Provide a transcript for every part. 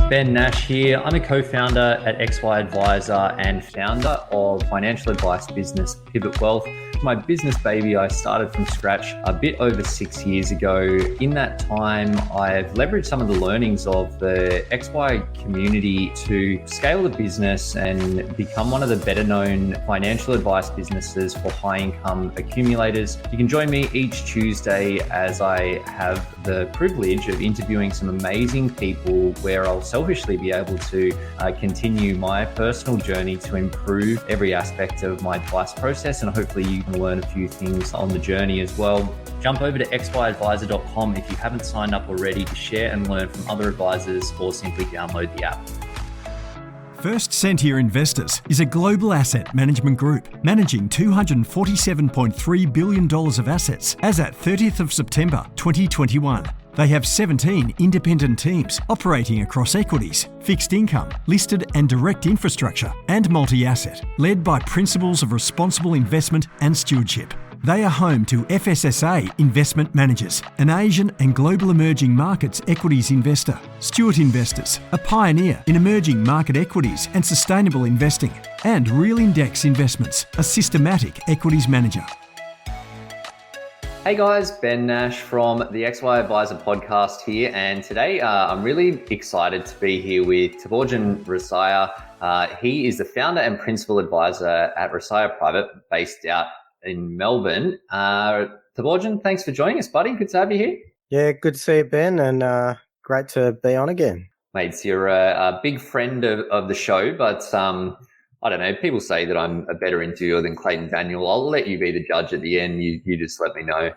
Ben Nash here. I'm a co-founder at XY Advisor and founder of financial advice business Pivot Wealth. My business baby I started from scratch a bit over 6 years ago. In that time, I've leveraged some of the learnings of the XY community to scale the business and become one of the better known financial advice businesses for high income accumulators. You can join me each Tuesday as I have the privilege of interviewing some amazing people where I'll selfishly be able to continue my personal journey to improve every aspect of my advice process, and hopefully you can learn a few things on the journey as well. Jump over to xyadvisor.com if you haven't signed up already to share and learn from other advisors, or simply download the app. First Sentier Investors is a global asset management group managing $247.3 billion of assets as at 30th of September 2021. They have 17 independent teams operating across equities, fixed income, listed and direct infrastructure, and multi-asset, led by principles of responsible investment and stewardship. They are home to FSSA Investment Managers, an Asian and global emerging markets equities investor. Stewart Investors, a pioneer in emerging market equities and sustainable investing. And Real Index Investments, a systematic equities manager. Hey guys, Ben Nash from the XY Advisor podcast here, and today I'm really excited to be here with Thabojan Rasiah. He is the founder and principal advisor at Rasiah Private, based out in Melbourne. Thabojan, thanks for joining us, buddy. Good to have you here. Yeah, good to see you, Ben, and great to be on again. Mates, you're a big friend of the show, but I don't know, people say that I'm a better interviewer than Clayton Daniel. I'll let you be the judge at the end. You just let me know.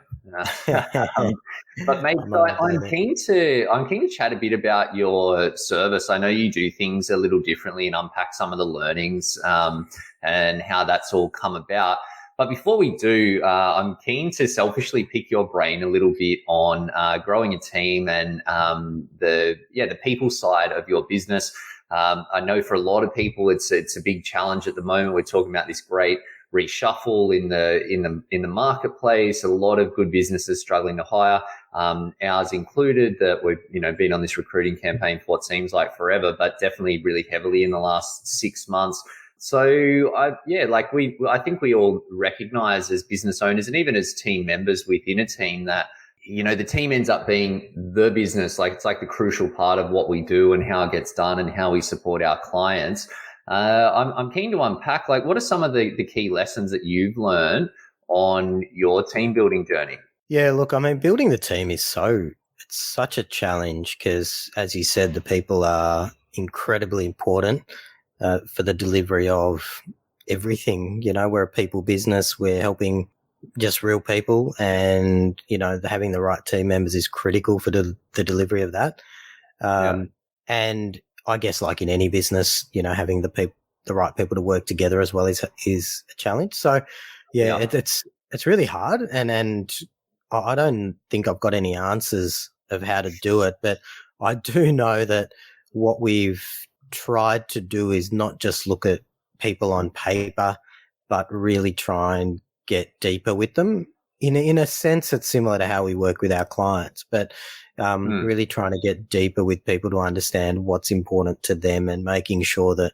But mate, I'm keen to chat a bit about your service. I know you do things a little differently and unpack some of the learnings and how that's all come about. But before we do, I'm keen to selfishly pick your brain a little bit on growing a team and the people side of your business. I know for a lot of people, it's a big challenge at the moment. We're talking about this great reshuffle in the marketplace. A lot of good businesses struggling to hire, ours included. That we've been on this recruiting campaign for what seems like forever, but definitely really heavily in the last 6 months. So I think we all recognize as business owners and even as team members within a team that the team ends up being the business. Like, it's like the crucial part of what we do and how it gets done and how we support our clients. I'm keen to unpack, like, what are some of the key lessons that you've learned on your team building journey? Yeah, look, I mean, building the team is it's such a challenge because, as you said, the people are incredibly important for the delivery of everything. We're a people business. We're helping just real people, and having the right team members is critical for the delivery of that. And I guess, like in any business, having the right people to work together as well is a challenge. So it's really hard, and I don't think I've got any answers of how to do it, but I do know that what we've tried to do is not just look at people on paper, but really try and get deeper with them. In a sense, it's similar to how we work with our clients, but really trying to get deeper with people to understand what's important to them and making sure that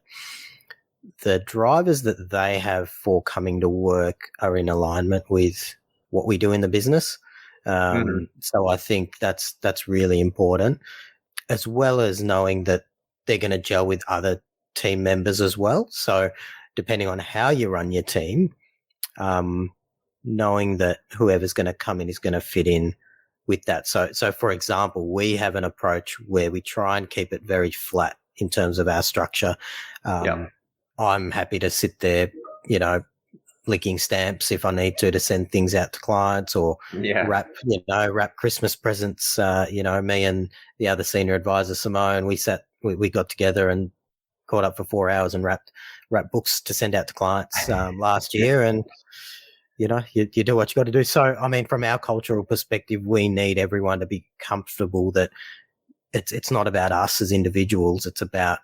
the drivers that they have for coming to work are in alignment with what we do in the business. So I think that's really important, as well as knowing that they're going to gel with other team members as well. So depending on how you run your team, knowing that whoever's going to come in is going to fit in with that. So for example, we have an approach where we try and keep it very flat in terms of our structure. I'm happy to sit there, licking stamps if I need to send things out to clients, or wrap Christmas presents. Me and the other senior advisor, Simone, we got together and caught up for 4 hours and wrapped books to send out to clients last year. And you do what you got to do. So, I mean, from our cultural perspective, we need everyone to be comfortable that it's not about us as individuals. It's about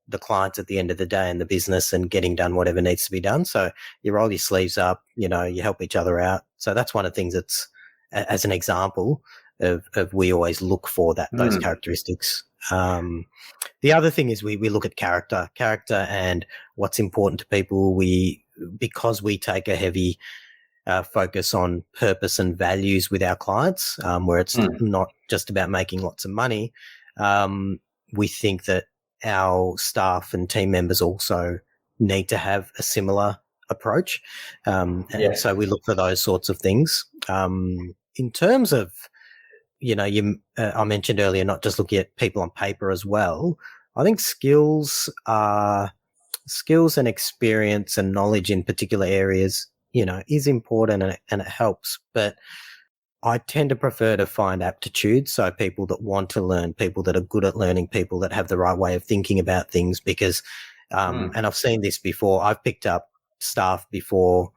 the clients at the end of the day and the business and getting done whatever needs to be done. So you roll your sleeves up, you help each other out. So that's one of the things that's, as an example of we always look for those characteristics The other thing is we look at character and what's important to people. Because we take a heavy focus on purpose and values with our clients, where it's not just about making lots of money. We think that our staff and team members also need to have a similar approach. And so we look for those sorts of things. In terms of, I mentioned earlier, not just looking at people on paper as well. I think skills and experience and knowledge in particular areas, is important and it helps. But I tend to prefer to find aptitude. So people that want to learn, people that are good at learning, people that have the right way of thinking about things, because, and I've seen this before. I've picked up staff before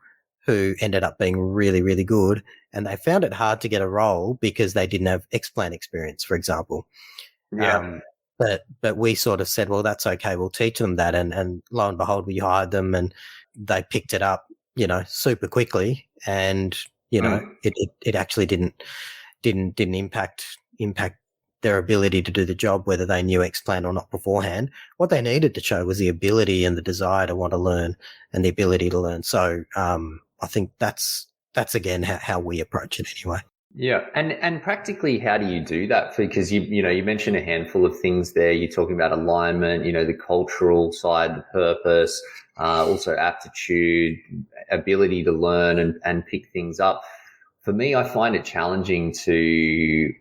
who ended up being really, really good, and they found it hard to get a role because they didn't have X-Plan experience, for example. Yeah. But we sort of said, well, that's okay. We'll teach them that. And lo and behold, we hired them and they picked it up, super quickly. And, it actually didn't impact their ability to do the job, whether they knew X-Plan or not beforehand. What they needed to show was the ability and the desire to want to learn and the ability to learn. So, I think that's again how we approach it anyway. Yeah. And practically, how do you do that? Because you mentioned a handful of things there. You're talking about alignment, the cultural side, the purpose, also aptitude, ability to learn and pick things up. For me, I find it challenging to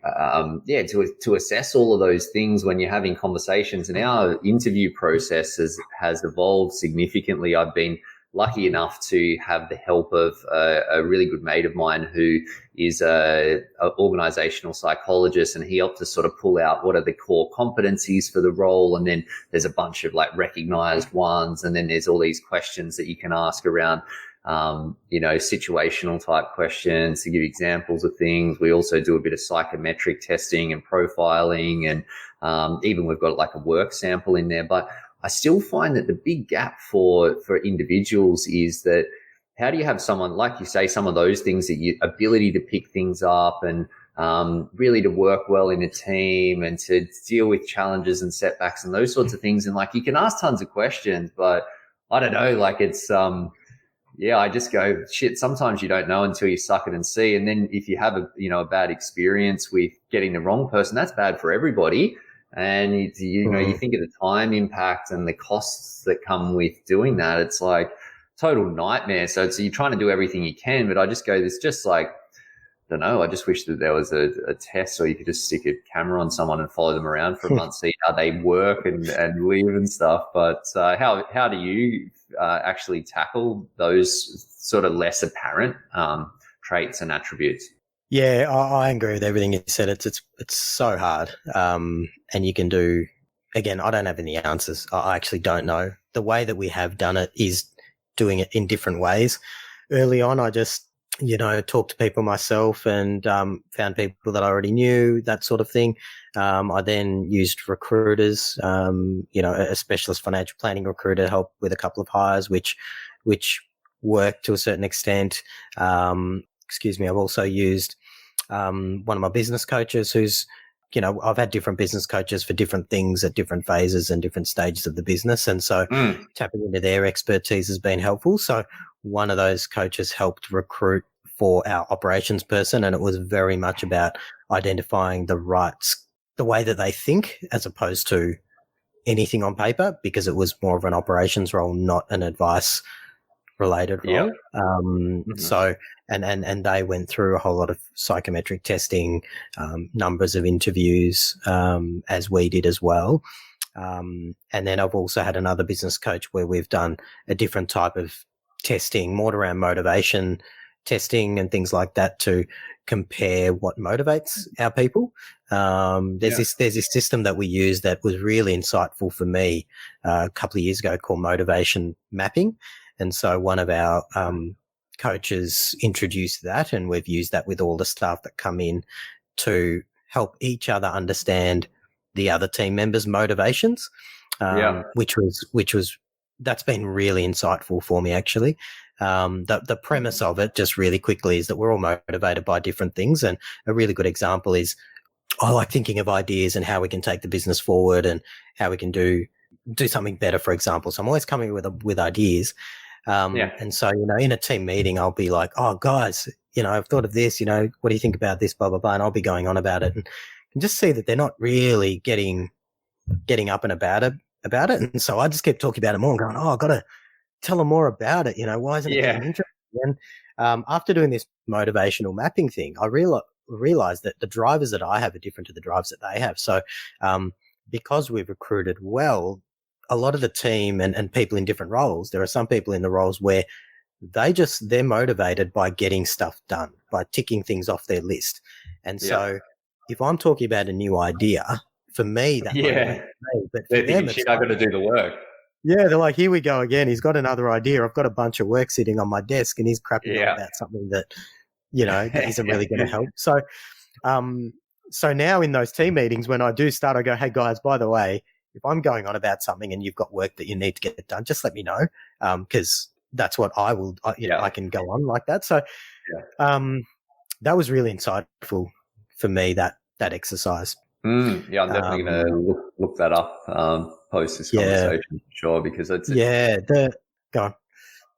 assess all of those things when you're having conversations. And our interview process has evolved significantly. I've been lucky enough to have the help of a really good mate of mine who is a organizational psychologist, and he helped us sort of pull out what are the core competencies for the role. And then there's a bunch of like recognized ones. And then there's all these questions that you can ask around, situational type questions to give examples of things. We also do a bit of psychometric testing and profiling, and even we've got like a work sample in there. But I still find that the big gap for individuals is that how do you have someone, like you say, some of those things, that ability to pick things up and really to work well in a team and to deal with challenges and setbacks and those sorts of things. And like, you can ask tons of questions, but I don't know, like it's, I just go, shit, sometimes you don't know until you suck it and see. And then if you have a bad experience with getting the wrong person, that's bad for everybody. And you think of the time impact and the costs that come with doing that. It's like total nightmare. So you're trying to do everything you can, but I just go, there's just like, I don't know. I just wish that there was a test, or you could just stick a camera on someone and follow them around for a month, see how they work and live and stuff. But how do you actually tackle those sort of less apparent traits and attributes? Yeah, I agree with everything you said. It's so hard. And you can do, again, I don't have any answers. I actually don't know. The way that we have done it is doing it in different ways. Early on, I just, talked to people myself and found people that I already knew, that sort of thing. I then used recruiters, a specialist financial planning recruiter to help with a couple of hires, which worked to a certain extent. I've also used one of my business coaches who's, I've had different business coaches for different things at different phases and different stages of the business. And so tapping into their expertise has been helpful. So one of those coaches helped recruit for our operations person, and it was very much about identifying the way that they think, as opposed to anything on paper, because it was more of an operations role, not an advice related role. So, and they went through a whole lot of psychometric testing, numbers of interviews, as we did as well. And then I've also had another business coach where we've done a different type of testing, more around motivation testing and things like that, to compare what motivates our people. There's this system that we use that was really insightful for me a couple of years ago, called motivation mapping. And so one of our coaches introduced that, and we've used that with all the staff that come in to help each other understand the other team members' motivations, which was that's been really insightful for me, actually. The premise of it, just really quickly, is that we're all motivated by different things. And a really good example is I like thinking of ideas and how we can take the business forward and how we can do something better, for example. So I'm always coming with ideas. And so, in a team meeting, I'll be like, oh, guys, I've thought of this, what do you think about this, blah, blah, blah. And I'll be going on about it and just see that they're not really getting up and about it. And so I just keep talking about it more and going, oh, I've got to tell them more about it. Why isn't it getting interesting? And after doing this motivational mapping thing, I realized that the drivers that I have are different to the drivers that they have. So because we've recruited well, a lot of the team and people in different roles, there are some people in the roles where they're motivated by getting stuff done, by ticking things off their list. And so if I'm talking about a new idea, for me, that motivates me. But for them, she's not going to do the work. Yeah, they're like, here we go again. He's got another idea. I've got a bunch of work sitting on my desk and he's crapping on about something that, that isn't really going to help. So, so now in those team meetings, when I do start, I go, hey guys, by the way, if I'm going on about something and you've got work that you need to get done, just let me know. Cause that's what I will, I can go on like that. So, that was really insightful for me, that exercise. I'm definitely going to look that up, post this conversation for sure, because it's go on.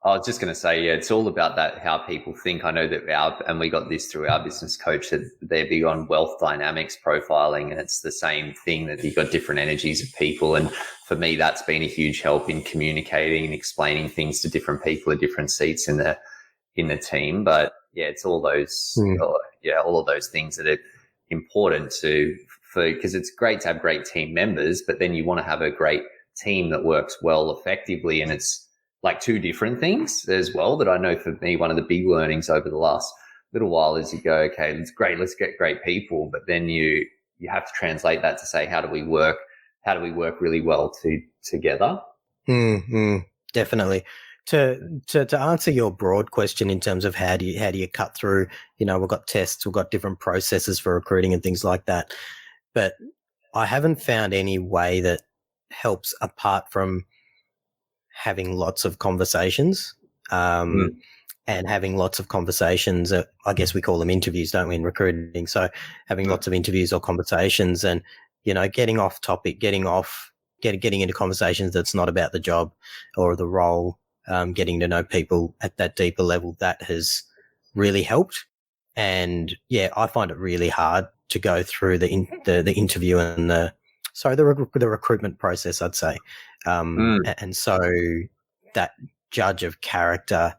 I was just going to say, it's all about that, how people think. I know that and we got this through our business coach, that they're big on wealth dynamics profiling, and it's the same thing, that you've got different energies of people. And for me, that's been a huge help in communicating and explaining things to different people at different seats in the team. But it's all those, all of those things that are important because it's great to have great team members, but then you want to have a great team that works well effectively. And it's like two different things as well, that I know for me, one of the big learnings over the last little while is you go, okay, it's great, let's get great people. But then you have to translate that to say, how do we work really well together? Definitely. To answer your broad question in terms of how do you cut through, we've got tests, we've got different processes for recruiting and things like that. But I haven't found any way that helps apart from having lots of conversations, and having lots of conversations. I guess we call them interviews, don't we, in recruiting? So having lots of interviews or conversations, and getting off topic, getting into conversations that's not about the job or the role, getting to know people at that deeper level, that has really helped. And I find it really hard to go through the interview and the recruitment process, I'd say. And so that judge of character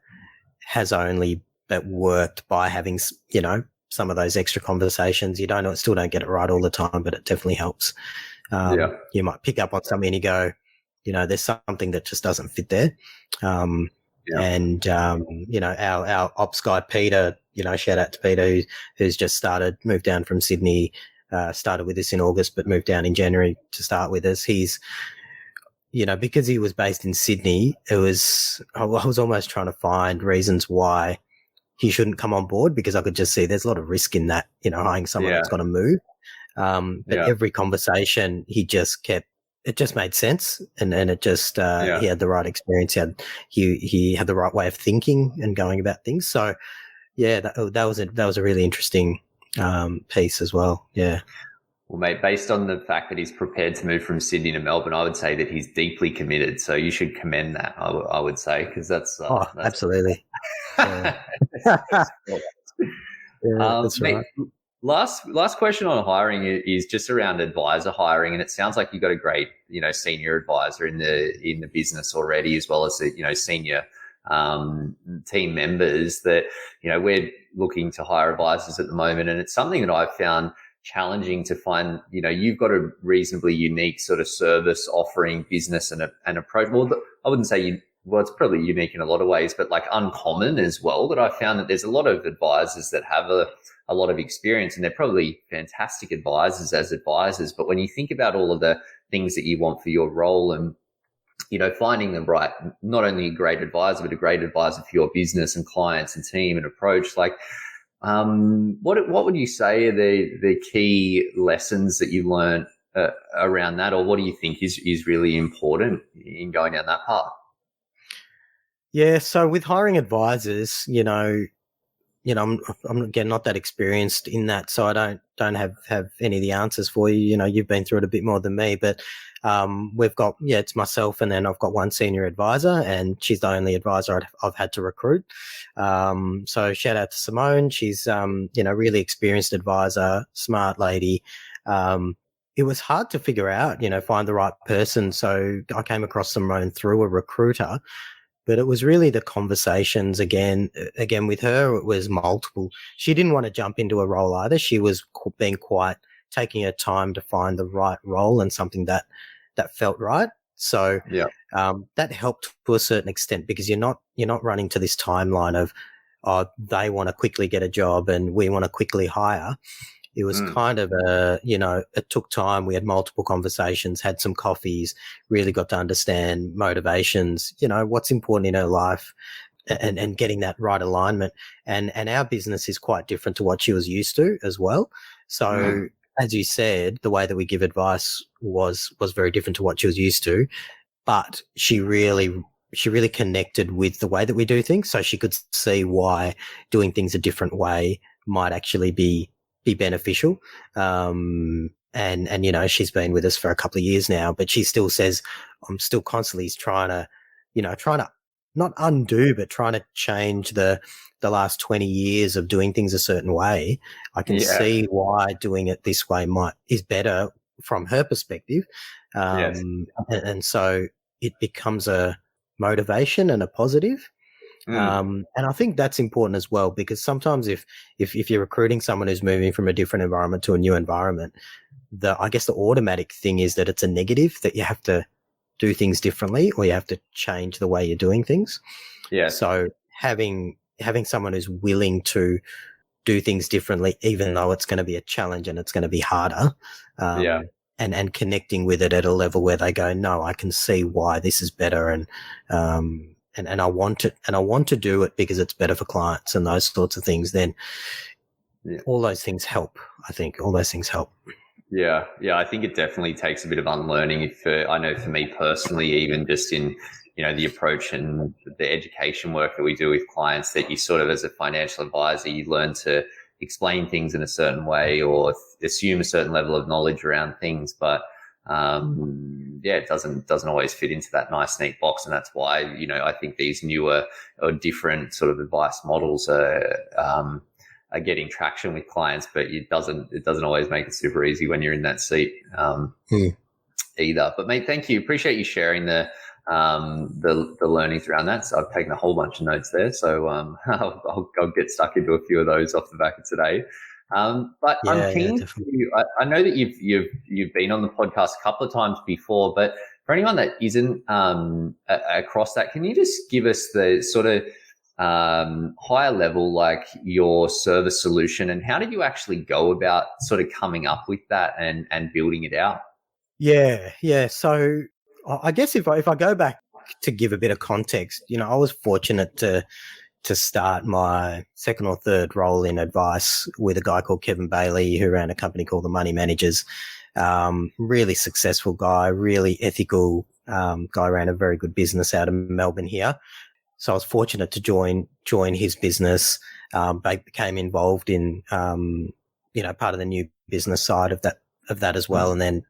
has only worked by having, some of those extra conversations. Still don't get it right all the time, but it definitely helps. You might pick up on something and you go, there's something that just doesn't fit there. And, our ops guy, Peter, shout out to Peter, who's just moved down from Sydney, started with us in August, but moved down in January to start with us. He's, because he was based in Sydney, I was almost trying to find reasons why he shouldn't come on board, because I could just see there's a lot of risk in that, hiring someone that's going to move. But every conversation he just kept, it just made sense, and it just he had the right experience. He had the right way of thinking and going about things. So that was a really interesting piece as well. Yeah. Well, mate, based on the fact that he's prepared to move from Sydney to Melbourne, I would say that he's deeply committed. So you should commend that. I would say, because that's absolutely. That's mate, right. Last question on hiring is just around advisor hiring, and it sounds like you've got a great, senior advisor in the business already, as well as the, senior team members that, we're looking to hire advisors at the moment, and it's something that I've found challenging to find. You've got a reasonably unique sort of service offering, business and approach. Well, I wouldn't say it's probably unique in a lot of ways, but like uncommon as well. That I found that there's a lot of advisors that have a lot of experience, and they're probably fantastic advisors as advisors. But when you think about all of the things that you want for your role, and, finding the right, not only a great advisor, but a great advisor for your business and clients and team and approach, like, what would you say are the key lessons that you learned around that? Or what do you think is really important in going down that path? Yeah. So with hiring advisors, I'm again not that experienced in that, so I don't have any of the answers for you. You've been through it a bit more than me, but we've got, it's myself, and then I've got one senior advisor, and she's the only advisor I've had to recruit. So shout out to Simone. She's really experienced advisor, smart lady. It was hard to figure out, find the right person. So I came across Simone through a recruiter. But it was really the conversations again with her. It was multiple. She didn't want to jump into a role either. She was being quite, taking her time to find the right role and something that felt right. So Yeah. that helped to a certain extent, because you're not running to this timeline of, they want to quickly get a job and we want to quickly hire. It was kind of it took time. We had multiple conversations, had some coffees, really got to understand motivations, what's important in her life, and getting that right alignment. And our business is quite different to what she was used to as well. So as you said, the way that we give advice was very different to what she was used to, but she really connected with the way that we do things. So she could see why doing things a different way might actually be beneficial. And she's been with us for a couple of years now, but she still says, I'm still constantly trying to not undo, but trying to change the last 20 years of doing things a certain way. I can see why doing it this way is better from her perspective. And so it becomes a motivation and a positive. And I think that's important as well, because sometimes if you're recruiting someone who's moving from a different environment to a new environment, I guess the automatic thing is that it's a negative, that you have to do things differently, or you have to change the way you're doing things. Yeah. So having someone who's willing to do things differently, even though it's going to be a challenge and it's going to be harder, and connecting with it at a level where they go, no, I can see why this is better, and I want it, and I want to do it because it's better for clients and those sorts of things, then all those things help. I think all those things help. Yeah. I think it definitely takes a bit of unlearning. I know for me personally, even just in, the approach and the education work that we do with clients, that you sort of, as a financial advisor, you learn to explain things in a certain way or assume a certain level of knowledge around things. But it doesn't always fit into that nice neat box, and that's why I think these newer or different sort of advice models are getting traction with clients, but it doesn't always make it super easy when you're in that seat either. But mate, thank you, appreciate you sharing the learnings around that. So I've taken a whole bunch of notes there, so I'll get stuck into a few of those off the back of today. But I'm keen to, I know that you've been on the podcast a couple of times before, but for anyone that isn't across that, can you just give us the sort of higher level, like your service solution, and how did you actually go about sort of coming up with that and building it out? Yeah. So I guess if I go back to give a bit of context, I was fortunate to start my second or third role in advice with a guy called Kevin Bailey, who ran a company called the Money Managers. Really successful guy, really ethical guy, ran a very good business out of Melbourne here. So I was fortunate to join his business. Became involved in part of the new business side of that as well, and then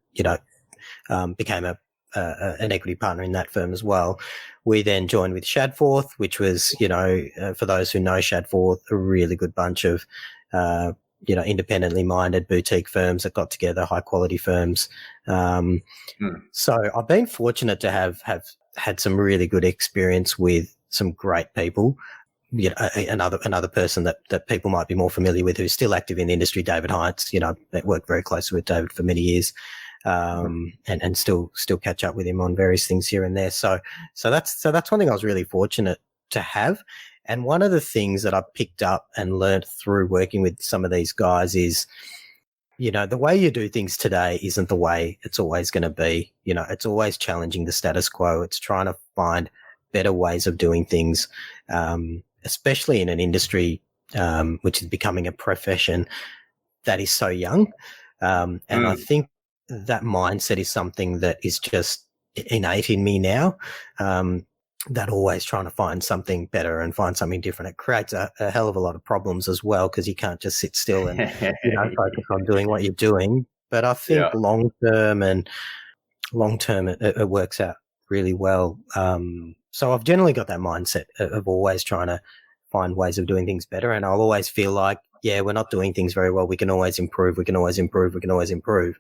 became an equity partner in that firm as well. We then joined with Shadforth, which was, for those who know Shadforth, a really good bunch of, independently minded boutique firms that got together, high quality firms. So I've been fortunate to have had some really good experience with some great people. Another person that people might be more familiar with, who's still active in the industry, David Hines. I worked very closely with David for many years. And still catch up with him on various things here and there. So that's one thing I was really fortunate to have. And one of the things that I picked up and learned through working with some of these guys is, the way you do things today isn't the way it's always going to be. It's always challenging the status quo. It's trying to find better ways of doing things, especially in an industry which is becoming a profession that is so young. And I think that mindset is something that is just innate in me now. that always trying to find something better and find something different. It creates a hell of a lot of problems as well, because you can't just sit still and, focus on doing what you're doing. But I think Yeah. long term it works out really well. So I've generally got that mindset of always trying to find ways of doing things better. And I'll always feel like, yeah, we're not doing things very well. We can always improve. We can always improve. We can always improve.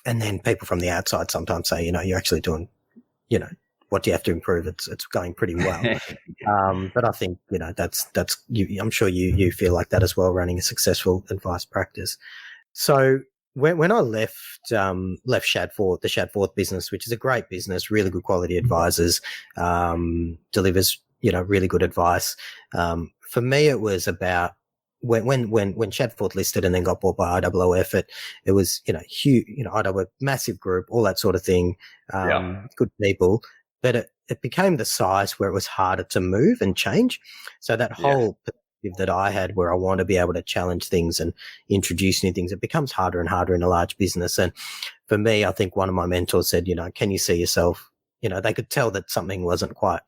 And then people from the outside sometimes say, you're actually doing, what do you have to improve? It's going pretty well. But I think, that's you. I'm sure you feel like that as well, running a successful advice practice. So when I left Shadforth, the Shadforth business, which is a great business, really good quality advisors, delivers, really good advice. For me, it was about when Shadforth listed and then got bought by IOOF, it was, huge, IOOF, massive group, all that sort of thing, good people, but it became the size where it was harder to move and change. So that whole perspective that I had, where I want to be able to challenge things and introduce new things, it becomes harder and harder in a large business. And for me, I think one of my mentors said, can you see yourself? They could tell that something wasn't quite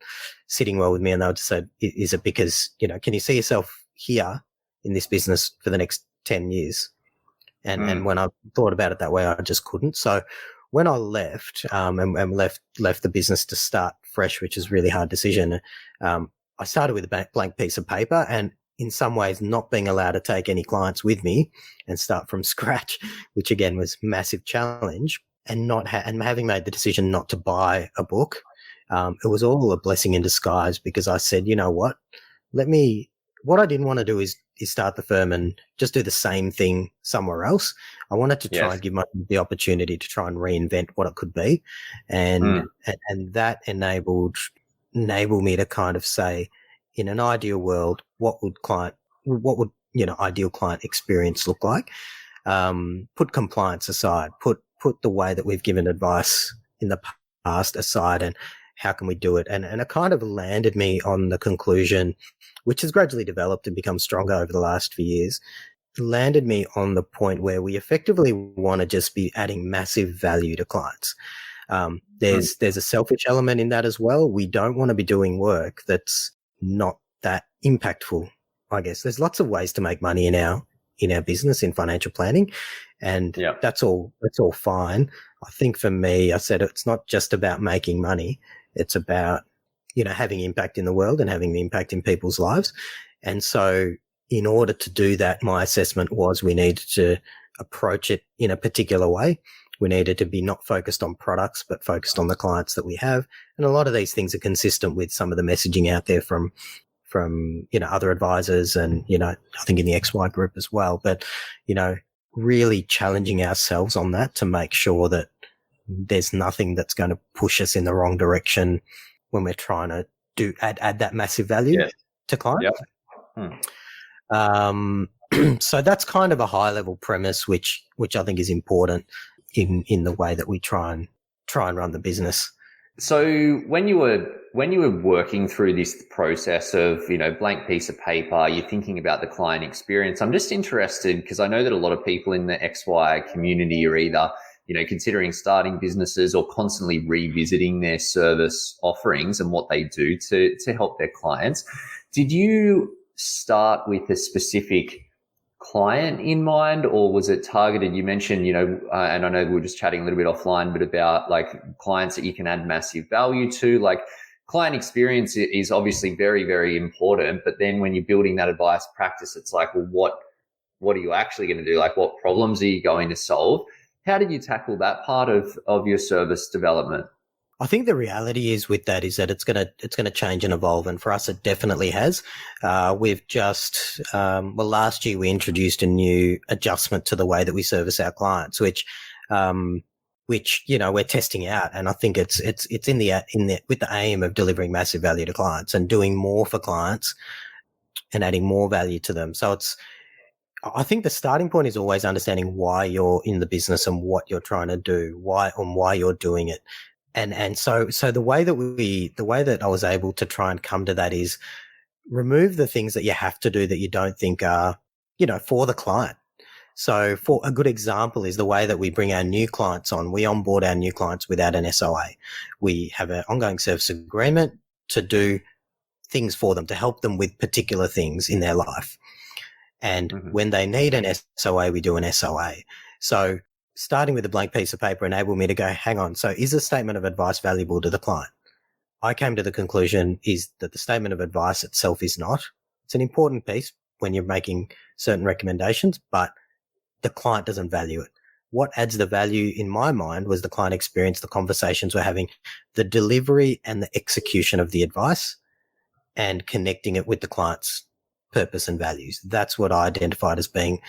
sitting well with me, and they would just say, is it because, can you see yourself here in this business for the next 10 years? And when I thought about it that way, I just couldn't. So when I left, and left the business to start fresh, which is a really hard decision, I started with a blank piece of paper, and in some ways not being allowed to take any clients with me and start from scratch, which again was a massive challenge, and and having made the decision not to buy a book. It was all a blessing in disguise, because I said, what I didn't want to do is start the firm and just do the same thing somewhere else. I wanted to try and give myself the opportunity to try and reinvent what it could be. And that enabled me to kind of say, in an ideal world, what would ideal client experience look like? Put compliance aside, put the way that we've given advice in the past aside, and how can we do it? And it kind of landed me on the conclusion, which has gradually developed and become stronger over the last few years, landed me on the point where we effectively want to just be adding massive value to clients. There's a selfish element in that as well. We don't want to be doing work that's not that impactful. I guess there's lots of ways to make money in our business, in financial planning, and that's all fine. I think for me, I said it's not just about making money. It's about, having impact in the world and having the impact in people's lives. And so in order to do that, my assessment was we needed to approach it in a particular way. We needed to be not focused on products, but focused on the clients that we have. And a lot of these things are consistent with some of the messaging out there from other advisors, and, I think in the XY group as well. But, really challenging ourselves on that to make sure that there's nothing that's going to push us in the wrong direction when we're trying to add that massive value to clients. So that's kind of a high level premise, which I think is important in the way that we try and run the business. So when you were working through this process of, blank piece of paper, you're thinking about the client experience. I'm just interested, because I know that a lot of people in the XY community are either, considering starting businesses or constantly revisiting their service offerings and what they do to help their clients. Did you start with a specific client in mind, or was it targeted? You mentioned, and I know we were just chatting a little bit offline, but about like clients that you can add massive value to. Like, client experience is obviously very, very important, but then when you're building that advice practice, it's like, well, what are you actually going to do? Like, what problems are you going to solve? How did you tackle that part of your service development? I think the reality is with that is that it's going to change and evolve. And for us, it definitely has. We've just, last year we introduced a new adjustment to the way that we service our clients, which, we're testing out. And I think it's with the aim of delivering massive value to clients and doing more for clients and adding more value to them. So I think the starting point is always understanding why you're in the business and what you're trying to do, why you're doing it. And so the way that I was able to try and come to that is remove the things that you have to do that you don't think are, for the client. So for a good example is the way that we bring our new clients on. We onboard our new clients without an SOA. We have an ongoing service agreement. to do things for them, to help them with particular things in their life. And when they need an SOA, we do an SOA. So starting with a blank piece of paper enabled me to go, hang on, so is a statement of advice valuable to the client? I came to the conclusion is that the statement of advice itself is not. It's an important piece when you're making certain recommendations, but the client doesn't value it. What adds the value in my mind was the client experience, the conversations we're having, the delivery and the execution of the advice, and connecting it with the client's purpose and values. That's what I identified as being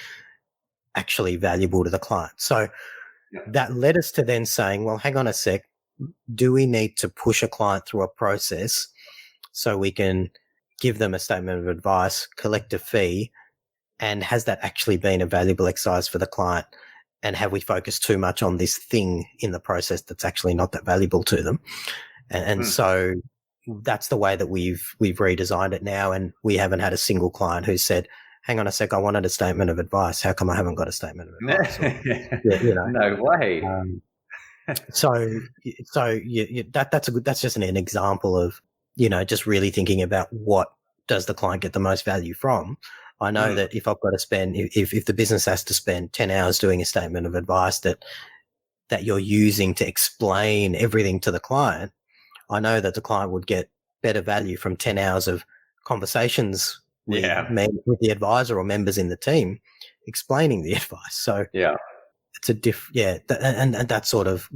actually valuable to the client. So that led us to then saying, well, hang on a sec. Do we need to push a client through a process so we can give them a statement of advice, collect a fee, and has that actually been a valuable exercise for the client? And have we focused too much on this thing in the process that's actually not that valuable to them? And so that's the way that we've redesigned it now. And we haven't had a single client who said, hang on a sec, I wanted a statement of advice. How come I haven't got a statement of advice? Or, No way. That's just an example of, just really thinking about what does the client get the most value from. I know that if I've got to spend, if the business has to spend 10 hours doing a statement of advice that you're using to explain everything to the client, I know that the client would get better value from 10 hours of conversations with the advisor or members in the team explaining the advice. So it's and that's sort of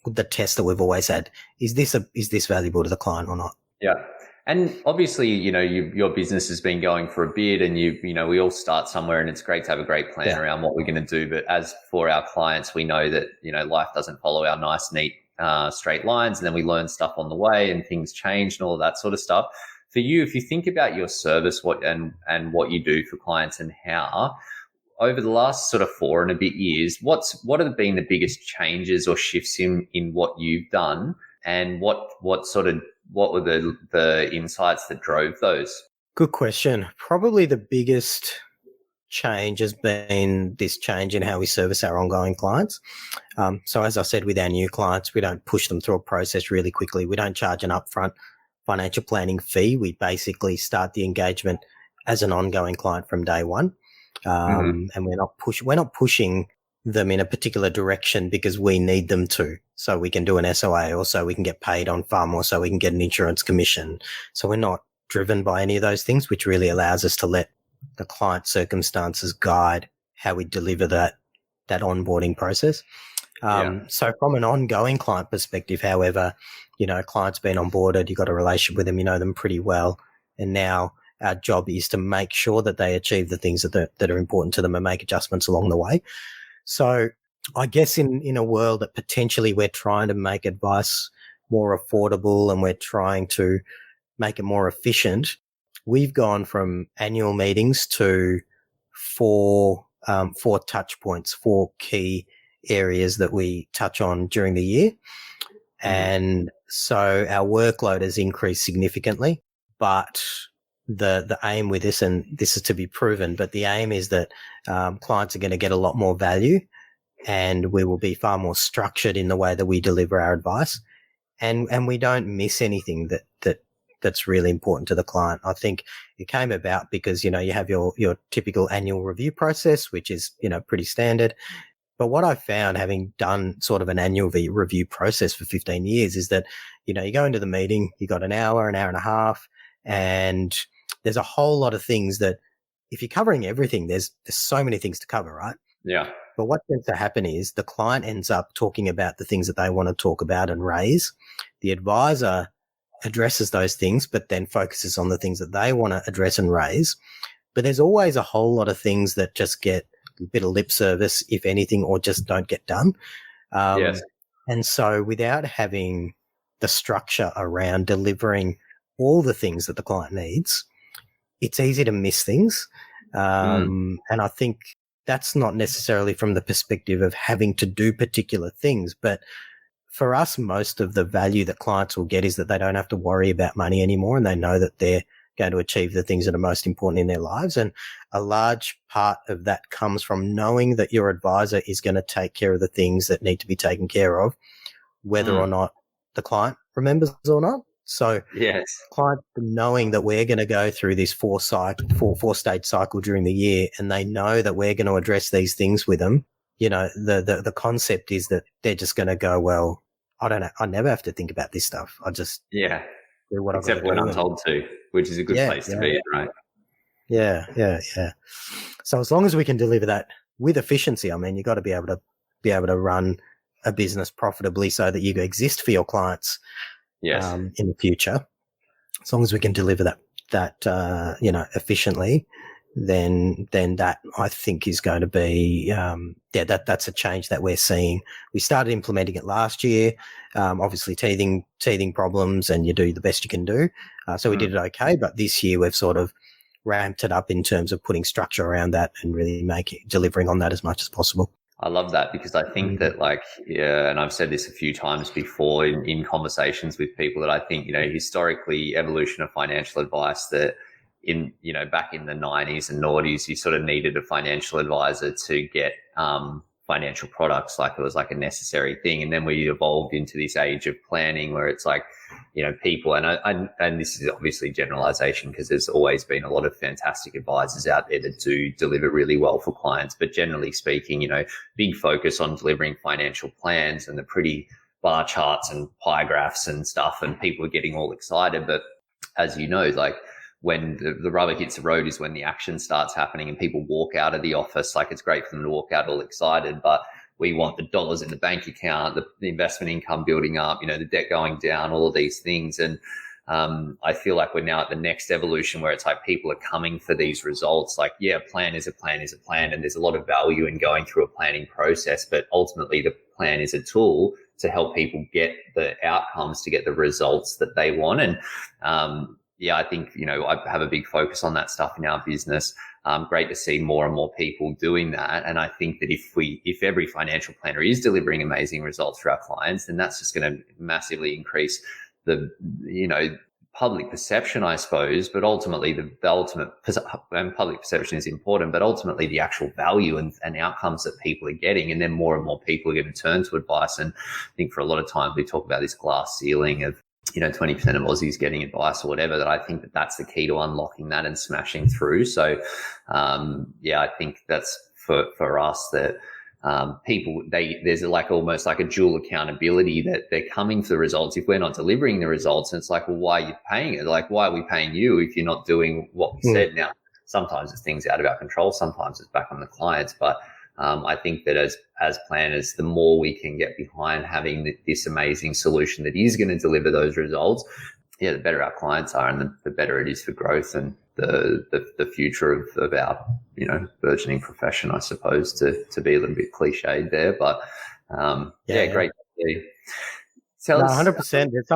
the test that we've always had. Is this valuable to the client or not? Yeah. And obviously, your business has been going for a bit, and we all start somewhere, and it's great to have a great plan around what we're going to do. But as for our clients, we know that, life doesn't follow our nice, neat, straight lines. And then we learn stuff on the way, and things change and all of that sort of stuff. For you, if you think about your service, what you do for clients and how, over the last sort of 4 and a bit years, what have been the biggest changes or shifts in what you've done, and what were the insights that drove those? Good question. Probably the biggest change has been this change in how we service our ongoing clients. So as I said, with our new clients, we don't push them through a process really quickly. We don't charge an upfront financial planning fee. We basically start the engagement as an ongoing client from day one. And we're not pushing them in a particular direction because we need them to. So we can do an SOA, or so we can get paid on FUM, or so we can get an insurance commission. So we're not driven by any of those things, which really allows us to let the client circumstances guide how we deliver that onboarding process. So from an ongoing client perspective, however, client's been onboarded, you've got a relationship with them, you know them pretty well. And now our job is to make sure that they achieve the things that are important to them and make adjustments along the way. So I guess in a world that potentially we're trying to make advice more affordable and we're trying to make it more efficient, we've gone from annual meetings to four touch points, 4 key areas that we touch on during the year. And so our workload has increased significantly, but the aim with this, and this is to be proven, but the aim is that clients are going to get a lot more value, and we will be far more structured in the way that we deliver our advice, and we don't miss anything that's really important to the client. I think it came about because, you have your typical annual review process, which is, pretty standard. But what I found, having done sort of an annual review process for 15 years, is that, you go into the meeting, you got an hour and a half, and there's a whole lot of things that if you're covering everything, there's so many things to cover, right? Yeah. But what tends to happen is the client ends up talking about the things that they want to talk about and raise. The advisor addresses those things, but then focuses on the things that they want to address and raise. But there's always a whole lot of things that just get a bit of lip service, if anything, or just don't get done. Yes. And so without having the structure around delivering all the things that the client needs, it's easy to miss things. And I think that's not necessarily from the perspective of having to do particular things, but for us, most of the value that clients will get is that they don't have to worry about money anymore, and they know that they're going to achieve the things that are most important in their lives. And a large part of that comes from knowing that your advisor is going to take care of the things that need to be taken care of, whether or not the client remembers or not. So Yes. clients knowing that we're going to go through this four-stage cycle during the year, and they know that we're going to address these things with them. The concept is that they're just going to go, well, I don't know. I never have to think about this stuff. I just Yeah. do what Except I've got when to do. I'm told to, which is a good place to be in, right? Yeah. So as long as we can deliver that with efficiency, I mean, you got to be able to run a business profitably so that you exist for your clients. Yes. In the future. As long as we can deliver that efficiently, then that I think is going to be that's a change that we're seeing. We started implementing it last year, obviously teething problems, and you do the best you can do. So we did it okay, but this year we've sort of ramped it up in terms of putting structure around that and really delivering on that as much as possible. I love that, because I think that, and I've said this a few times before in conversations with people, that I think, historically, evolution of financial advice, that back in the 90s and noughties, you sort of needed a financial advisor to get financial products, like it was like a necessary thing. And then we evolved into this age of planning where it's like, people, and this is obviously generalization, because there's always been a lot of fantastic advisors out there that do deliver really well for clients. But generally speaking, big focus on delivering financial plans and the pretty bar charts and pie graphs and stuff, and people are getting all excited. But as you know, like, when the rubber hits the road is when the action starts happening and people walk out of the office. Like, it's great for them to walk out all excited, but we want the dollars in the bank account, the investment income building up, the debt going down, all of these things. And I feel like we're now at the next evolution where it's like people are coming for these results. Like, yeah, a plan is a plan is a plan, and there's a lot of value in going through a planning process, but ultimately the plan is a tool to help people get the outcomes, to get the results that they want. And I think, I have a big focus on that stuff in our business. Great to see more and more people doing that. And I think that if every financial planner is delivering amazing results for our clients, then that's just going to massively increase the, public perception, I suppose. But ultimately, the ultimate, and public perception is important, but ultimately the actual value and outcomes that people are getting. And then more and more people are going to turn to advice. And I think for a lot of times we talk about this glass ceiling of 20% of Aussies getting advice or whatever, that I think that that's the key to unlocking that and smashing through. So, I think that's for us that people, there's like almost like a dual accountability, that they're coming for the results. If we're not delivering the results, and it's like, well, why are you paying it? Like, why are we paying you if you're not doing what we said? Now, sometimes it's things out of our control. Sometimes it's back on the clients, but I think that as planners, the more we can get behind having this amazing solution that is going to deliver those results, the better our clients are, and the better it is for growth and the future of our burgeoning profession, I suppose, to be a little bit cliched there. But great to see. No, 100%. There's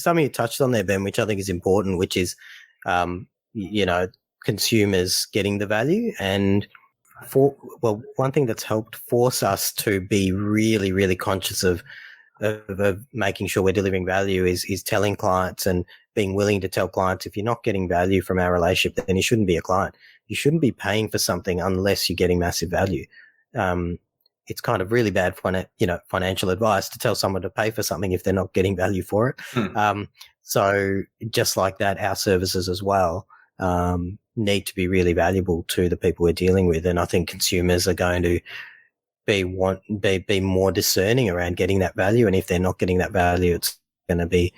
something you touched on there, Ben, which I think is important, which is consumers getting the value. And one thing that's helped force us to be really, really conscious of making sure we're delivering value is telling clients and being willing to tell clients, if you're not getting value from our relationship, then you shouldn't be a client. You shouldn't be paying for something unless you're getting massive value. It's kind of really bad financial advice to tell someone to pay for something if they're not getting value for it. So just like that, our services as well need to be really valuable to the people we're dealing with. And I think consumers are going to be more discerning around getting that value. And if they're not getting that value, it's going to be,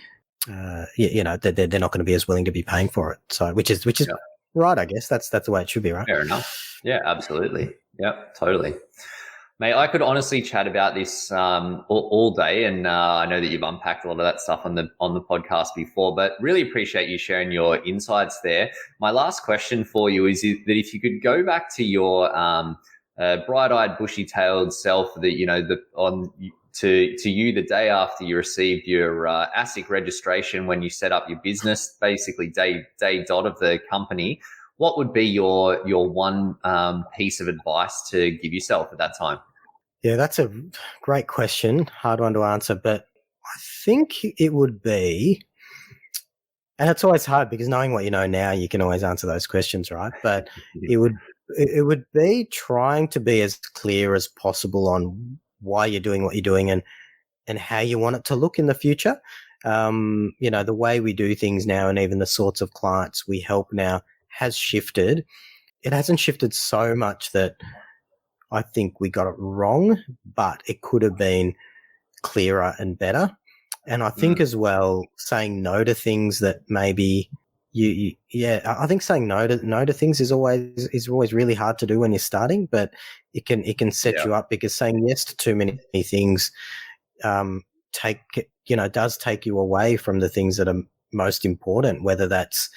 they're not going to be as willing to be paying for it. So, which is right, I guess. That's the way it should be, right? Fair enough. Yeah, absolutely. Yeah, totally. Mate, I could honestly chat about this all day, and I know that you've unpacked a lot of that stuff on the podcast before, but really appreciate you sharing your insights there. My last question for you is that if you could go back to your bright-eyed, bushy-tailed self, that to you the day after you received your ASIC registration, when you set up your business, basically day dot of the company, what would be your one piece of advice to give yourself at that time? Yeah, that's a great question. Hard one to answer, but I think it would be, and it's always hard because knowing what you know now, you can always answer those questions, right? But it would be trying to be as clear as possible on why you're doing what you're doing and how you want it to look in the future. The way we do things now and even the sorts of clients we help now has shifted. It hasn't shifted so much that I think we got it wrong, but it could have been clearer and better. And I think as well, saying no to things that maybe I think saying no to things is always really hard to do when you're starting, but it can set you up, because saying yes to too many things does take you away from the things that are most important, whether that's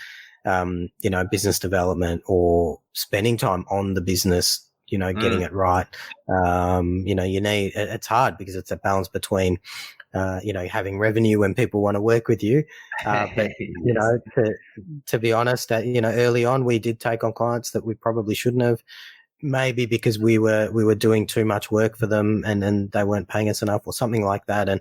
business development or spending time on the business, getting it right. It's hard because it's a balance between having revenue when people want to work with you. But, to be honest, early on, we did take on clients that we probably shouldn't have, maybe because we were doing too much work for them and they weren't paying us enough or something like that. And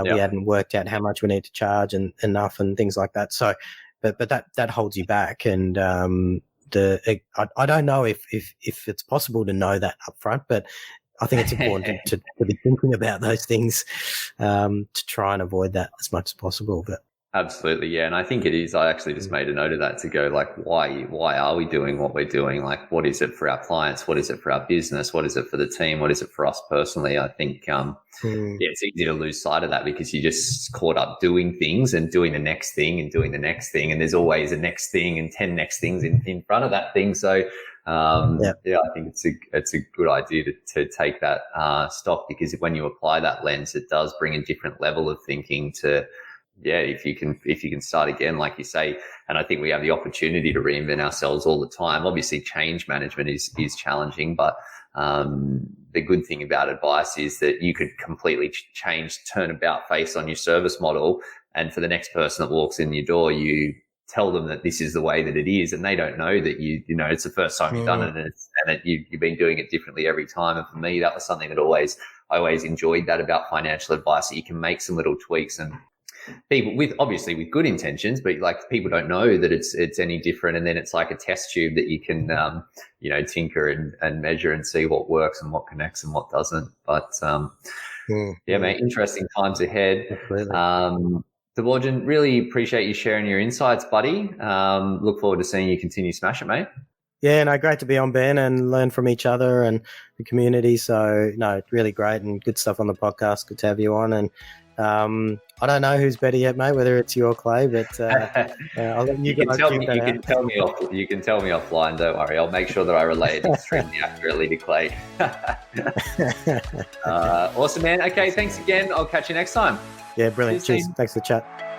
we hadn't worked out how much we need to charge and enough and things like that. So, but that holds you back. And I don't know if it's possible to know that up front, but I think it's important to be thinking about those things to try and avoid that as much as possible. But absolutely, yeah, and I think it is. I actually just made a note of that to go like, why are we doing what we're doing? Like, what is it for our clients? What is it for our business? What is it for the team? What is it for us personally? I think it's easy to lose sight of that because you're just caught up doing things and doing the next thing and doing the next thing, and there's always a next thing and 10 next things in front of that thing. So I think it's a good idea to take that stock, because when you apply that lens, it does bring a different level of thinking to, if you can start again, like you say. And I think we have the opportunity to reinvent ourselves all the time. Obviously, change management is challenging, but the good thing about advice is that you could completely turn about face on your service model, and for the next person that walks in your door, you tell them that this is the way that it is, and they don't know that it's the first time you've done it, and you've been doing it differently every time. And for me, that was something that I always enjoyed that about financial advice, that you can make some little tweaks, and people with good intentions, but like people don't know that it's any different, and then it's like a test tube that you can tinker and measure and see what works and what connects and what doesn't. But mate, interesting times ahead. Absolutely. Thabojan, really appreciate you sharing your insights, buddy. Look forward to seeing you continue smash it, mate. Yeah, no, great to be on, Ben, and learn from each other and the community. So, no, really great and good stuff on the podcast. Good to have you on. And I don't know who's better yet, mate, whether it's you or Clay, but I'll let you guys You can tell me offline, don't worry. I'll make sure that I relay it extremely accurately to Clay. Awesome, man. Okay, thanks again. I'll catch you next time. Yeah, brilliant. Cheers. Thanks for the chat.